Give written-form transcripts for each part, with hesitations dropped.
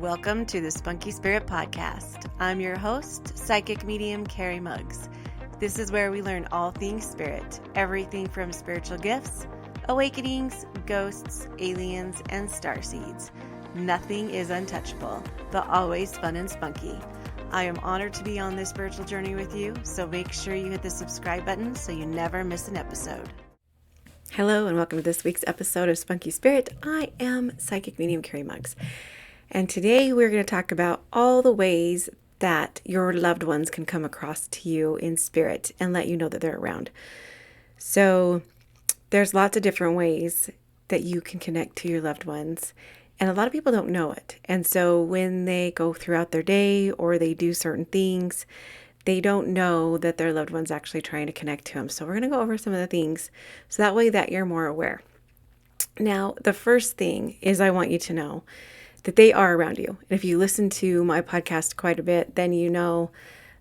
Welcome to the Spunky Spirit Podcast. I'm your host, psychic medium Carrie Muggs. This is where we learn all things spirit, everything from spiritual gifts, awakenings, ghosts, aliens, and starseeds. Nothing is untouchable, but always fun and spunky. I am honored to be on this spiritual journey with you, so make sure you hit the subscribe button so you never miss an episode. Hello and welcome to this week's episode of Spunky Spirit. I am psychic medium Carrie Muggs. And today we're going to talk about all the ways that your loved ones can come across to you in spirit and let you know that they're around. So there's lots of different ways that you can connect to your loved ones. And a lot of people don't know it. And so when they go throughout their day or they do certain things, they don't know that their loved one's actually trying to connect to them. So we're going to go over some of the things so that way that you're more aware. Now, the first thing is I want you to know that they are around you. And if you listen to my podcast quite a bit, then you know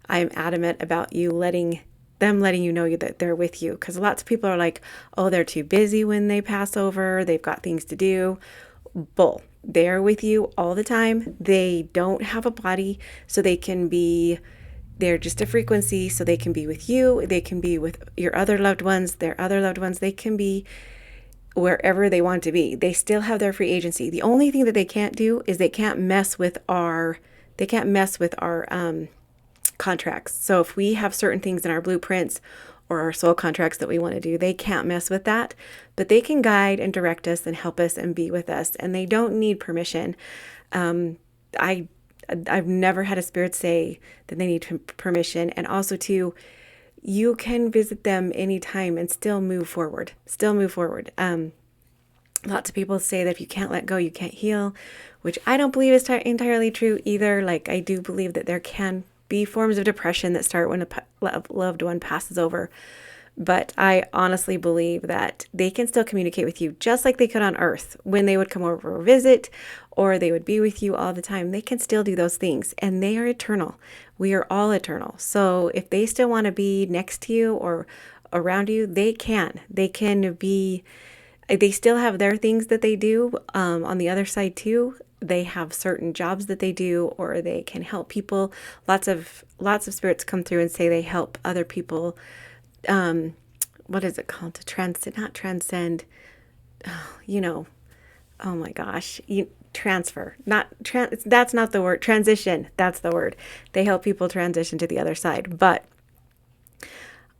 I'm adamant about you letting you know that they're with you. Because lots of people are like, oh, they're too busy when they pass over. They've got things to do. Bull. They're with you all the time. They don't have a body, so they're just a frequency, so they can be with you. They can be with your other loved ones, their other loved ones. They can be wherever they want to be. They still have their free agency. The only thing that they can't do is they can't mess with our contracts. So if we have certain things in our blueprints or our soul contracts that we want to do, they can't mess with that, but they can guide and direct us and help us and be with us. And they don't need permission. I've never had a spirit say that they need permission. And also too, you can visit them anytime and still move forward. Lots of people say that if you can't let go, you can't heal, which I don't believe is entirely true either. Like, I do believe that there can be forms of depression that start when a loved one passes over. But I honestly believe that they can still communicate with you just like they could on Earth when they would come over for a visit or they would be with you all the time. They can still do those things and they are eternal. We are all eternal. So if they still want to be next to you or around you, they can. They still have their things that they do on the other side too. They have certain jobs that they do, or they can help people. Lots of spirits come through and say they help other people. What is it called? Not transcend. Oh my gosh. Transfer. That's not the word. Transition. That's the word. They help people transition to the other side. But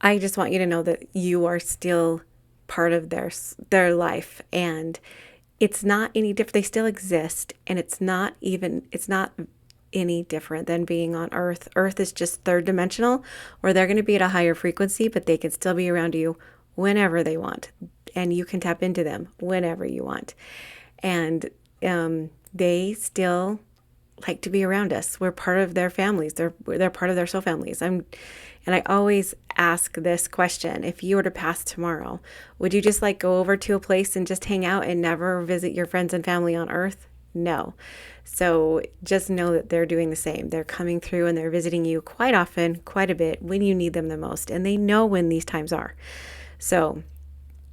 I just want you to know that you are still part of their life, and it's not any different. They still exist, and it's not any different than being on Earth. Earth is just third dimensional, where they're going to be at a higher frequency, but they can still be around you whenever they want, and you can tap into them whenever you want. And they still like to be around us. We're part of their families. They're part of their soul families. And I always ask this question: if you were to pass tomorrow, would you just go over to a place and just hang out and never visit your friends and family on Earth? No. So just know that they're doing the same. They're coming through and they're visiting you quite often, quite a bit, when you need them the most. And they know when these times are. So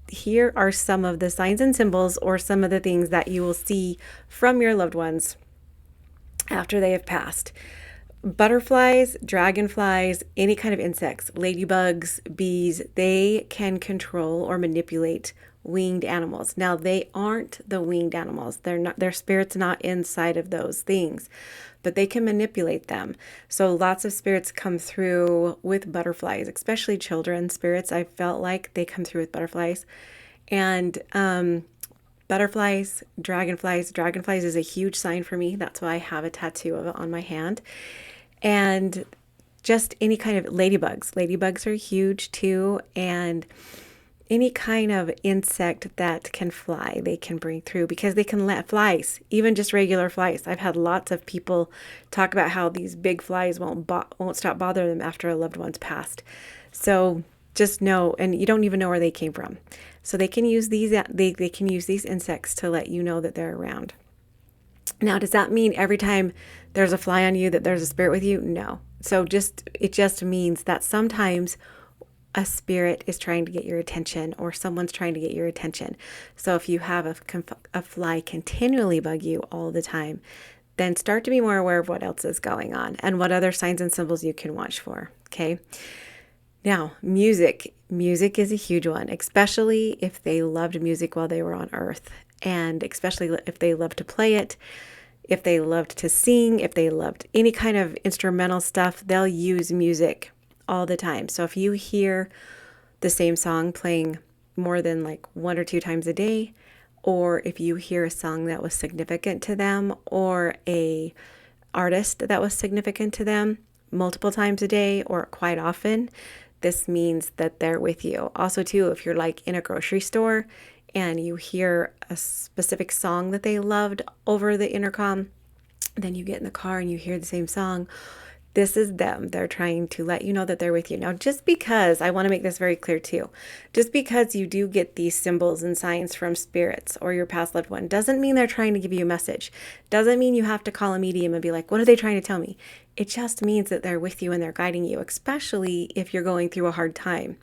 here are some of the signs and symbols, or some of the things that you will see from your loved ones after they have passed. Butterflies, dragonflies, any kind of insects, ladybugs, bees, they can control or manipulate winged animals. Now, they aren't the winged animals. Their spirit's not inside of those things, but they can manipulate them. So lots of spirits come through with butterflies, especially children spirits. I felt like they come through with butterflies. And butterflies, dragonflies is a huge sign for me. That's why I have a tattoo of it on my hand. And just any kind of ladybugs. Ladybugs are huge too. And any kind of insect that can fly, they can bring through, because they can let flies, even just regular flies. I've had lots of people talk about how these big flies won't stop bothering them after a loved one's passed. So just know, and you don't even know where they came from. So they can use these insects to let you know that they're around. Now, does that mean every time there's a fly on you that there's a spirit with you? No. So it just means that sometimes a spirit is trying to get your attention, or someone's trying to get your attention. So if you have a fly continually bug you all the time, then start to be more aware of what else is going on and what other signs and symbols you can watch for. Okay. Now, music. Music is a huge one, especially if they loved music while they were on earth, and especially if they loved to play it, if they loved to sing, if they loved any kind of instrumental stuff, they'll use music all the time. So if you hear the same song playing more than like 1 or 2 times a day, or if you hear a song that was significant to them or a artist that was significant to them multiple times a day or quite often, this means that they're with you. Also, too, if you're like in a grocery store and you hear a specific song that they loved over the intercom, then you get in the car and you hear the same song. This is them. They're trying to let you know that they're with you. Now, just because, I want to make this very clear too, just because you do get these symbols and signs from spirits or your past loved one doesn't mean they're trying to give you a message. Doesn't mean you have to call a medium and be like, what are they trying to tell me? It just means that they're with you and they're guiding you, especially if you're going through a hard time.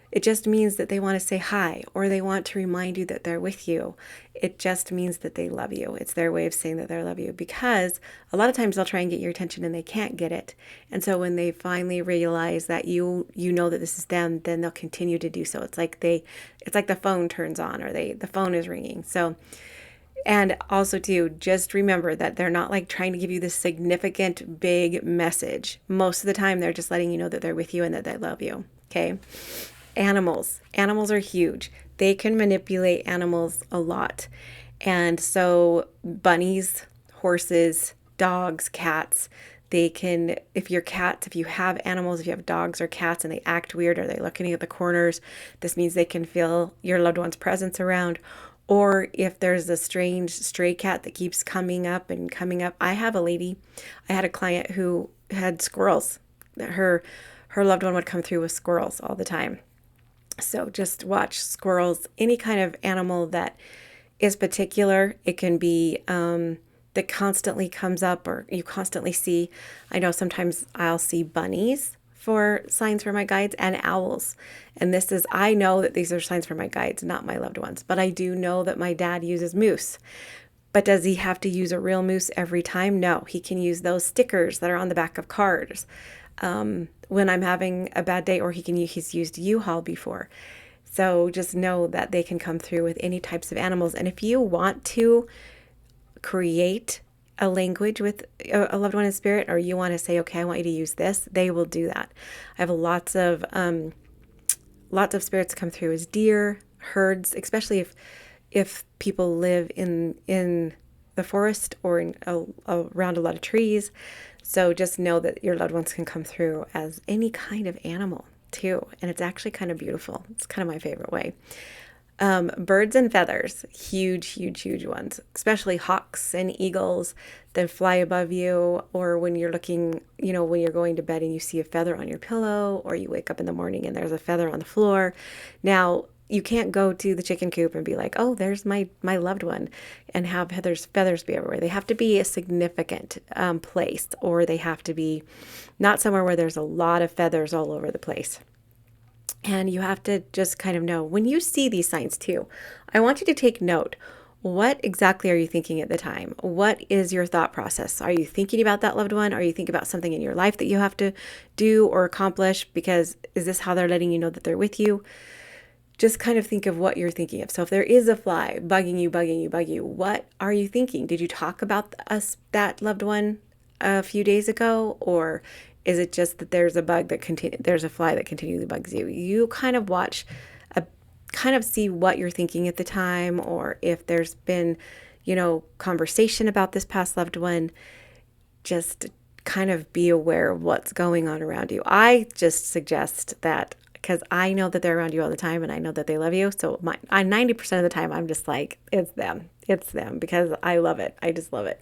It just means that they want to say hi, or they want to remind you that they're with you. It just means that they love you. It's their way of saying that they love you, because a lot of times they'll try and get your attention and they can't get it. And so when they finally realize that you know that this is them, then they'll continue to do so. It's like the phone turns on, or the phone is ringing. So, and also too, just remember that they're not like trying to give you this significant big message. Most of the time, they're just letting you know that they're with you and that they love you. Okay. Animals are huge. They can manipulate animals a lot. And so bunnies, horses, dogs, cats, they can, if you have animals, if you have dogs or cats and they act weird or they're looking at the corners, this means they can feel your loved one's presence around. Or if there's a strange stray cat that keeps coming up. I had a client who had squirrels. Her loved one would come through with squirrels all the time. So just watch squirrels, any kind of animal that is particular. It can be that constantly comes up or you constantly see. I know sometimes I'll see bunnies for signs for my guides, and owls. And I know that these are signs for my guides, not my loved ones. But I do know that my dad uses moose. But does he have to use a real moose every time? No, he can use those stickers that are on the back of cars. When I'm having a bad day, or he's used U-Haul before. So just know that they can come through with any types of animals. And if you want to create a language with a loved one in spirit, or you want to say, okay, I want you to use this, they will do that. I have lots of spirits come through as deer, herds, especially if people live in the forest or around a lot of trees. So just know that your loved ones can come through as any kind of animal too. And it's actually kind of beautiful. It's kind of my favorite way. Birds and feathers, huge, huge, huge ones, especially hawks and eagles that fly above you, or when you're looking, when you're going to bed and you see a feather on your pillow, or you wake up in the morning and there's a feather on the floor. Now, you can't go to the chicken coop and be like, oh, there's my loved one, and have feathers be everywhere. They have to be a significant place, or they have to be not somewhere where there's a lot of feathers all over the place. And you have to just kind of know when you see these signs too. I want you to take note. What exactly are you thinking at the time? What is your thought process? Are you thinking about that loved one? Are you thinking about something in your life that you have to do or accomplish? Because is this how they're letting you know that they're with you? Just kind of think of what you're thinking of. So if there is a fly bugging you, what are you thinking? Did you talk about that loved one a few days ago? Or is it just that there's a fly that continually bugs you? You kind of kind of see what you're thinking at the time, or if there's been, conversation about this past loved one. Just kind of be aware of what's going on around you. I just suggest that, because I know that they're around you all the time and I know that they love you. So 90% of the time, I'm just like, it's them, because I love it. I just love it.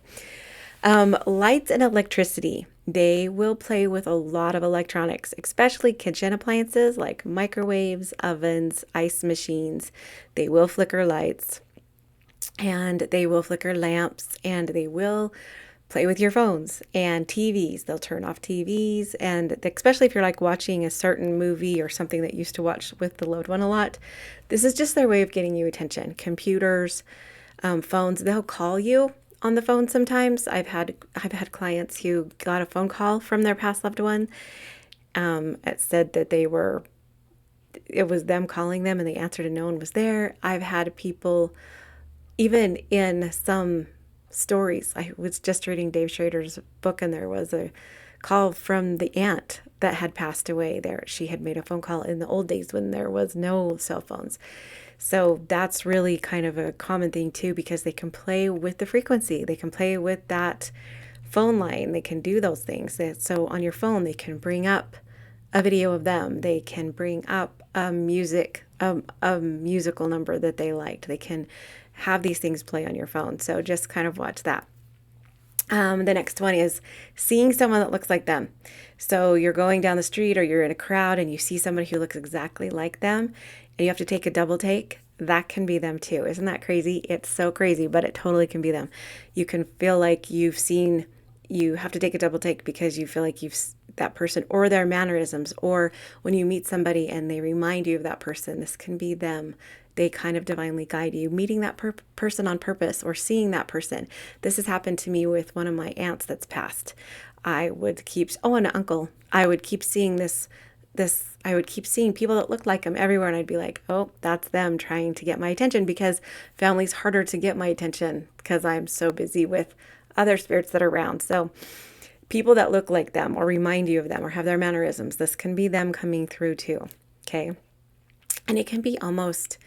Lights and electricity. They will play with a lot of electronics, especially kitchen appliances like microwaves, ovens, ice machines. They will flicker lights, and they will flicker lamps, and they will play with your phones and TVs. They'll turn off TVs, and especially if you're like watching a certain movie or something that you used to watch with the loved one a lot, this is just their way of getting you attention. Computers, phones, they'll call you on the phone sometimes. I've had clients who got a phone call from their past loved one. It said that it was them calling them and they answered and no one was there. I've had people, even in some stories, I was just reading Dave Schrader's book and there was a call from the aunt that had passed away there. She had made a phone call in the old days when there was no cell phones. So that's really kind of a common thing too, because they can play with the frequency. They can play with that phone line. They can do those things. So on your phone, they can bring up a video of them. They can bring up a musical number that they liked. They can have these things play on your phone. So just kind of watch that. The next one is seeing someone that looks like them. So you're going down the street or you're in a crowd and you see somebody who looks exactly like them and you have to take a double take. That can be them too. Isn't that crazy? It's so crazy, but it totally can be them. You can feel like you have to take a double take because you feel like that person or their mannerisms, or when you meet somebody and they remind you of that person, this can be them. They kind of divinely guide you, meeting that person on purpose or seeing that person. This has happened to me with one of my aunts that's passed. An uncle. I would keep seeing I would keep seeing people that looked like him everywhere. And I'd be like, oh, that's them trying to get my attention, because family's harder to get my attention because I'm so busy with other spirits that are around. So people that look like them or remind you of them or have their mannerisms, this can be them coming through too. Okay. And it can be almost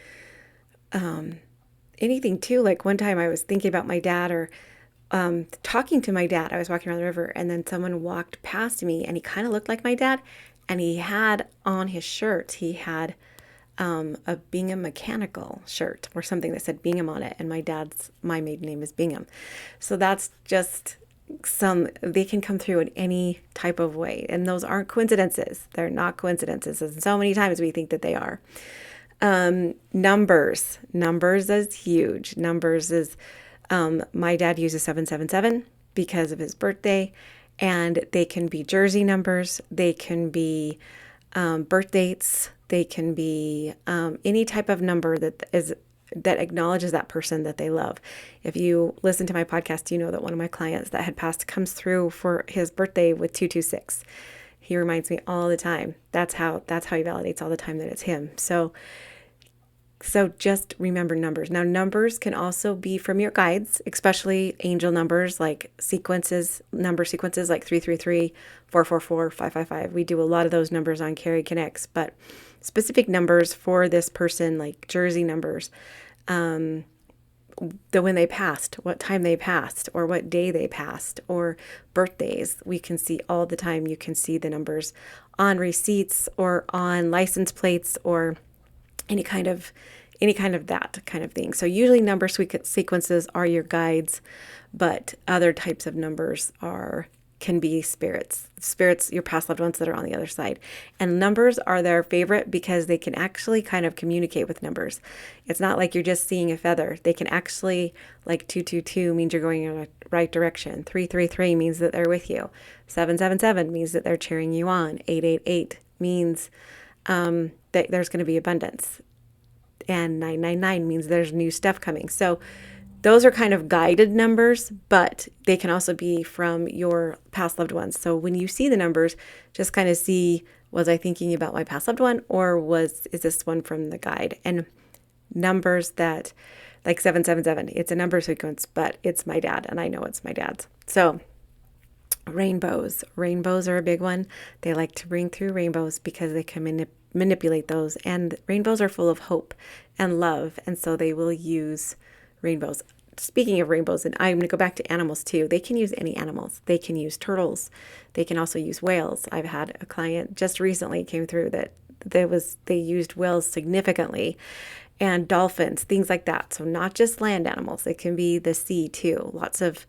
anything too. Like one time I was thinking about my dad or talking to my dad. I was walking around the river and then someone walked past me and he kind of looked like my dad. And he had on his shirt, he had a Bingham Mechanical shirt or something that said Bingham on it. And my maiden name is Bingham. So that's just they can come through in any type of way. And those aren't coincidences. They're not coincidences. And so many times we think that they are. Numbers is huge. Numbers is, my dad uses 777 because of his birthday, and they can be jersey numbers. They can be, birth dates. They can be, any type of number that acknowledges that person that they love. If you listen to my podcast, you know that one of my clients that had passed comes through for his birthday with 226. He reminds me all the time. That's how he validates all the time that it's him. So just remember numbers. Now, numbers can also be from your guides, especially angel numbers, like number sequences like 333, 444, 555. We do a lot of those numbers on Carrie Connects, but specific numbers for this person, like jersey numbers, when they passed, what time they passed, or what day they passed, or birthdays, we can see all the time. You can see the numbers on receipts or on license plates or any kind of that kind of thing. So usually number sequences are your guides, but other types of numbers can be spirits, your past loved ones that are on the other side. And numbers are their favorite because they can actually kind of communicate with numbers. It's not like you're just seeing a feather. They can actually, like 222 means you're going in the right direction. 333 means that they're with you. 777 means that they're cheering you on. 888 means that there's going to be abundance. And 999 means there's new stuff coming. So those are kind of guided numbers, but they can also be from your past loved ones. So when you see the numbers, just kind of see, was I thinking about my past loved one, or is this one from the guide? And numbers that, like 777, it's a number sequence, but it's my dad, and I know it's my dad's. So rainbows are a big one. They like to bring through rainbows because they can manipulate those, and rainbows are full of hope and love, and so they will use rainbows. Speaking of rainbows, and I'm going to go back to animals too. They can use any animals. They can use turtles. They can also use whales. I've had a client just recently came through that they used whales significantly, and dolphins, things like that. So not just land animals. It can be the sea too. Lots of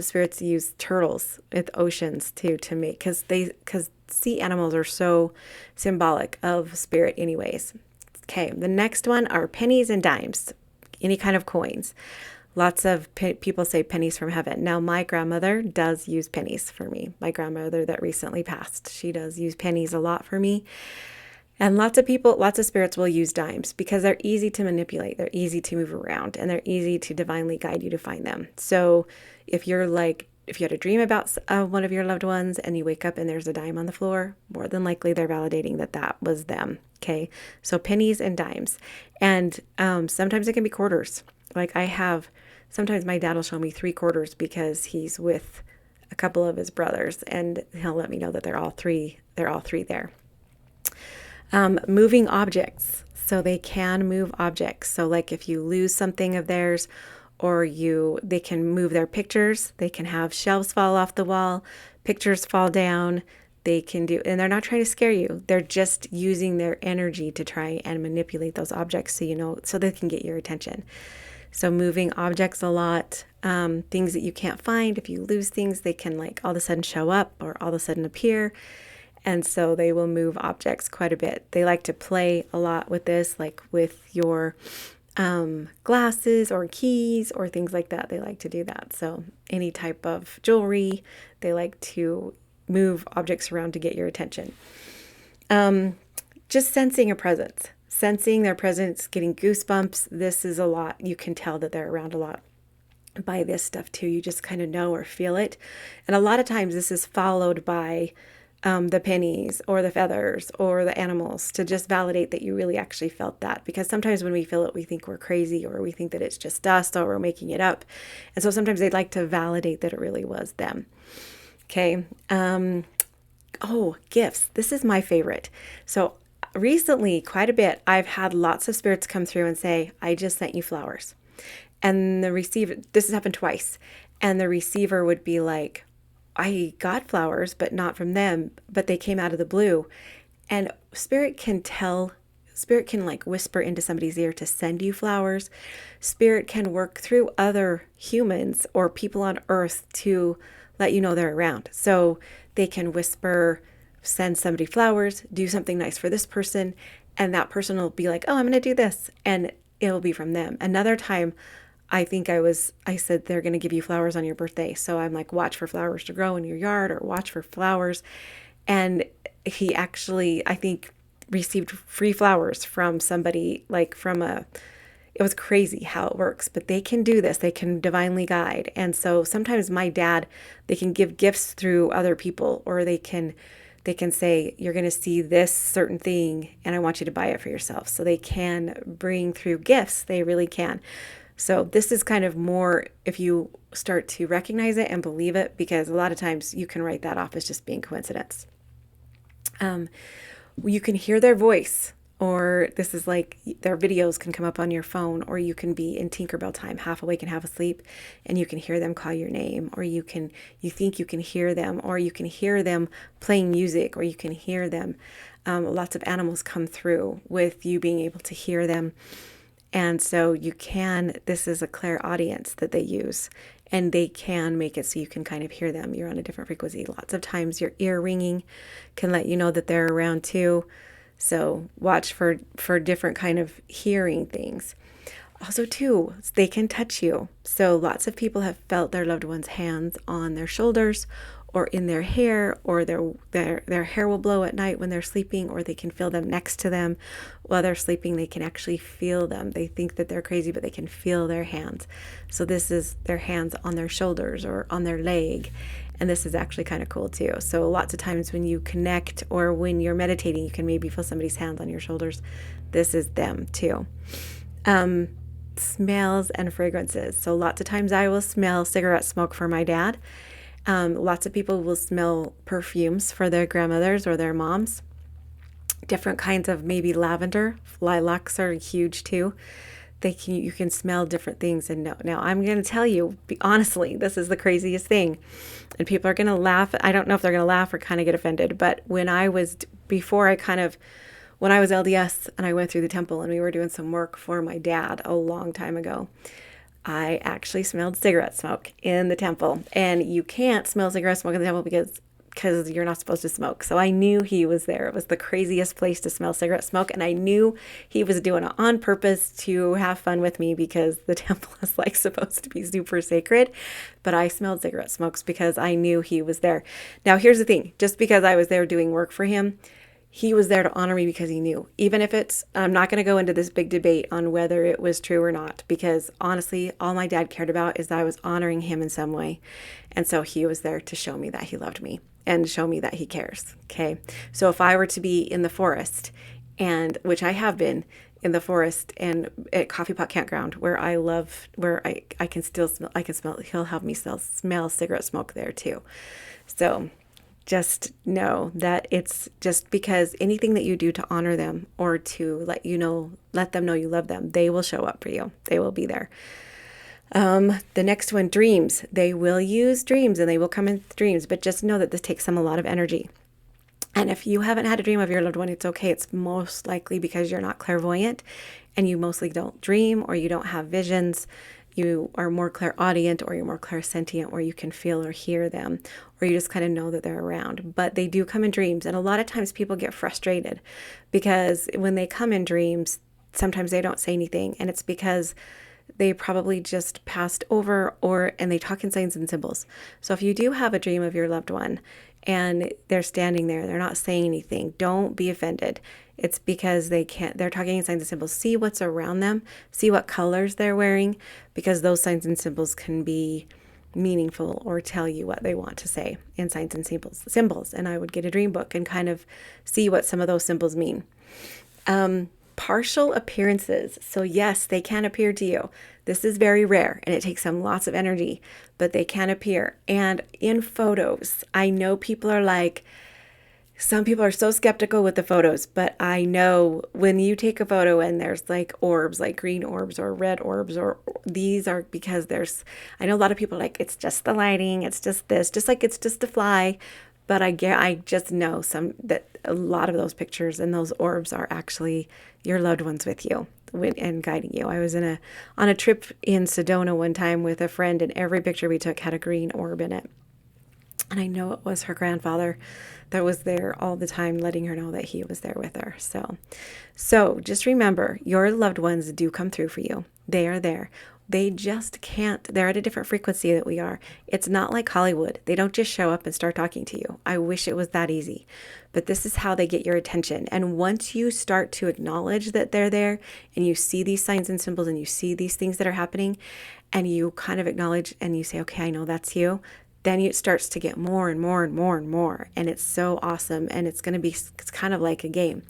spirits use turtles with oceans too to make, because sea animals are so symbolic of spirit anyways. Okay, the next one are pennies and dimes, any kind of coins. Lots of people say pennies from heaven. Now, my grandmother does use pennies for me. My grandmother that recently passed, she does use pennies a lot for me. And lots of spirits will use dimes because they're easy to manipulate, they're easy to move around, and they're easy to divinely guide you to find them. So if you're like, if you had a dream about one of your loved ones and you wake up and there's a dime on the floor, more than likely they're validating that that was them. Okay. So pennies and dimes. And sometimes it can be quarters. Like sometimes my dad will show me 3 quarters because he's with a couple of his brothers and he'll let me know that they're all three there. Moving objects. So they can move objects. So like if you lose something of theirs or they can move their pictures, they can have shelves fall off the wall, pictures fall down, and they're not trying to scare you. They're just using their energy to try and manipulate those objects so they can get your attention. So moving objects a lot, things that you can't find. If you lose things, they can like all of a sudden show up or all of a sudden appear. And so they will move objects quite a bit. They like to play a lot with this, like with your glasses or keys or things like that. They like to do that. So any type of jewelry, they like to move objects around to get your attention. Just sensing a presence, sensing their presence, getting goosebumps. This is a lot. You can tell that they're around a lot by this stuff too. You just kind of know or feel it. And a lot of times this is followed by the pennies or the feathers or the animals to just validate that you really actually felt that. Because sometimes when we feel it, we think we're crazy or we think that it's just dust or we're making it up. And so sometimes they'd like to validate that it really was them. Okay. Gifts. This is my favorite. So recently, quite a bit, I've had lots of spirits come through and say, I just sent you flowers. And the receiver, this has happened twice. And the receiver would be like, I got flowers, but not from them, but they came out of the blue. And spirit can like whisper into somebody's ear to send you flowers. Spirit can work through other humans or people on earth to let you know they're around. So they can whisper, send somebody flowers, do something nice for this person. And that person will be like, oh, I'm going to do this. And it'll be from them. Another time, I said they're going to give you flowers on your birthday. So I'm like, watch for flowers to grow in your yard or watch for flowers. And he actually, I think, received free flowers from somebody, it was crazy how it works, but they can do this. They can divinely guide. And so sometimes they can give gifts through other people, or they can say, you're going to see this certain thing and I want you to buy it for yourself. So they can bring through gifts. They really can. So this is kind of more if you start to recognize it and believe it, because a lot of times you can write that off as just being coincidence. You can hear their voice, or this is like their videos can come up on your phone, or you can be in Tinkerbell time, half awake and half asleep, and you can hear them call your name, or you think you can hear them, or you can hear them playing music, or you can hear them. Lots of animals come through with you being able to hear them. And so this is a clairaudience that they use, and they can make it so you can kind of hear them. You're on a different frequency. Lots of times your ear ringing can let you know that they're around too. So watch for different kind of hearing things. Also too, they can touch you. So lots of people have felt their loved one's hands on their shoulders or in their hair, or their hair will blow at night when they're sleeping, or they can feel them next to them while they're sleeping. They can actually feel them. They think that they're crazy, but they can feel their hands. So this is their hands on their shoulders or on their leg. And this is actually kind of cool too. So lots of times when you connect or when you're meditating, you can maybe feel somebody's hands on your shoulders. This is them too. Smells and fragrances. So lots of times I will smell cigarette smoke for my dad. Lots of people will smell perfumes for their grandmothers or their moms. Different kinds of maybe lavender. Lilacs are huge too. You can smell different things. And now I'm going to tell you, honestly, this is the craziest thing. And people are going to laugh. I don't know if they're going to laugh or kind of get offended. But when I was LDS and I went through the temple and we were doing some work for my dad a long time ago, I actually smelled cigarette smoke in the temple. And you can't smell cigarette smoke in the temple because you're not supposed to smoke. So I knew he was there. It was the craziest place to smell cigarette smoke. And I knew he was doing it on purpose to have fun with me, because the temple is like supposed to be super sacred. But I smelled cigarette smokes because I knew he was there. Now, here's the thing. Just because I was there doing work for him, he was there to honor me because he knew. Even if I'm not going to go into this big debate on whether it was true or not, because honestly, all my dad cared about is that I was honoring him in some way. And so he was there to show me that he loved me and show me that he cares. Okay. So if I were to be in the forest, and which I have been in the forest and at Coffee Pot Campground, where I can still smell, he'll have me smell cigarette smoke there too. So just know that it's just because anything that you do to honor them or to let them know you love them, they will show up for you. They will be there. The next one, dreams. They will use dreams and they will come in dreams, but just know that this takes them a lot of energy. And if you haven't had a dream of your loved one, it's okay. It's most likely because you're not clairvoyant and you mostly don't dream or you don't have visions. You are more clairaudient or you're more clairsentient where you can feel or hear them or you just kind of know that they're around. But they do come in dreams. And a lot of times people get frustrated because when they come in dreams, sometimes they don't say anything. And it's because they probably just passed over and they talk in signs and symbols. So if you do have a dream of your loved one and they're standing there, they're not saying anything, don't be offended. It's because they're talking in signs and symbols. See what's around them, see what colors they're wearing, because those signs and symbols can be meaningful or tell you what they want to say in signs and symbols. And I would get a dream book and kind of see what some of those symbols mean. Partial appearances. So yes, they can appear to you. This is very rare and it takes them lots of energy, but they can appear. And in photos, I know some people are so skeptical with the photos, but I know when you take a photo and there's like orbs, like green orbs or red orbs, or these are because I know a lot of people it's just the lighting, it's just this, just like it's just a fly. But I just know that a lot of those pictures and those orbs are actually your loved ones with you and guiding you. I was on a trip in Sedona one time with a friend, and every picture we took had a green orb in it. And I know it was her grandfather that was there all the time, letting her know that he was there with her. So just remember, your loved ones do come through for you. They are there. They just can't. They're at a different frequency that we are. It's not like Hollywood. They don't just show up and start talking to you. I wish it was that easy. But this is how they get your attention. And once you start to acknowledge that they're there and you see these signs and symbols and you see these things that are happening and you kind of acknowledge and you say, okay, I know that's you. Then it starts to get more and more and more and more. And it's so awesome. And it's kind of like a game.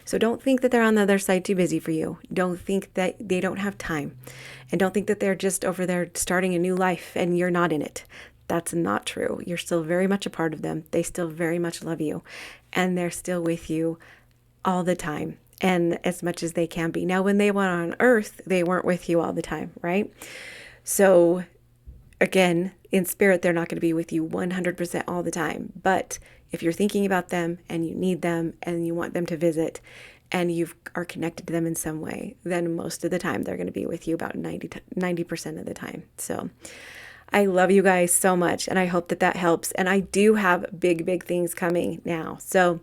So don't think that they're on the other side too busy for you. Don't think that they don't have time. And don't think that they're just over there starting a new life and you're not in it. That's not true. You're still very much a part of them. They still very much love you. And they're still with you all the time and as much as they can be. Now, when they went on Earth, they weren't with you all the time, right? So again, in spirit, they're not going to be with you 100% all the time. But if you're thinking about them and you need them and you want them to visit and you are connected to them in some way, then most of the time they're going to be with you about 90% of the time. So I love you guys so much, and I hope that helps. And I do have big things coming now. So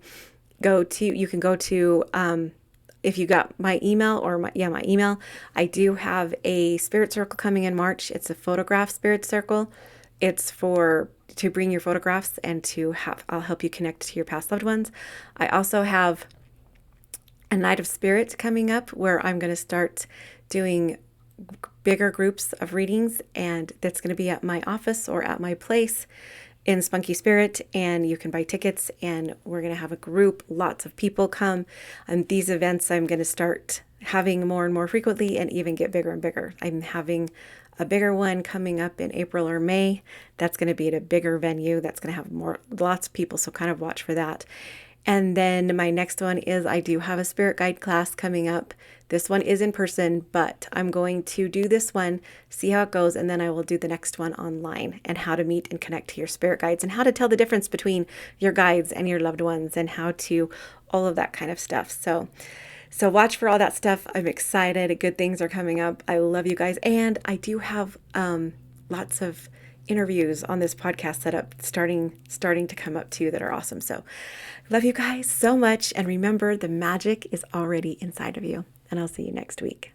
you can go to, if you got my email my email, I do have a spirit circle coming in March. It's a photograph spirit circle. It's to bring your photographs and I'll help you connect to your past loved ones. I also have a night of spirit coming up where I'm going to start doing bigger groups of readings, and that's going to be at my office or at my place in Spunky Spirit, and you can buy tickets, and we're going to have a group, lots of people come. And these events I'm going to start having more and more frequently and even get bigger and bigger. I'm having a bigger one coming up in April or May. That's going to be at a bigger venue. That's going to have lots of people, so kind of watch for that. And then my next one is I do have a spirit guide class coming up. This one is in person, but I'm going to do this one, see how it goes, and then I will do the next one online, and how to meet and connect to your spirit guides and how to tell the difference between your guides and your loved ones and how to all of that kind of stuff. So watch for all that stuff. I'm excited. Good things are coming up. I love you guys. And I do have lots of interviews on this podcast set up starting to come up too that are awesome. So love you guys so much. And remember, the magic is already inside of you. And I'll see you next week.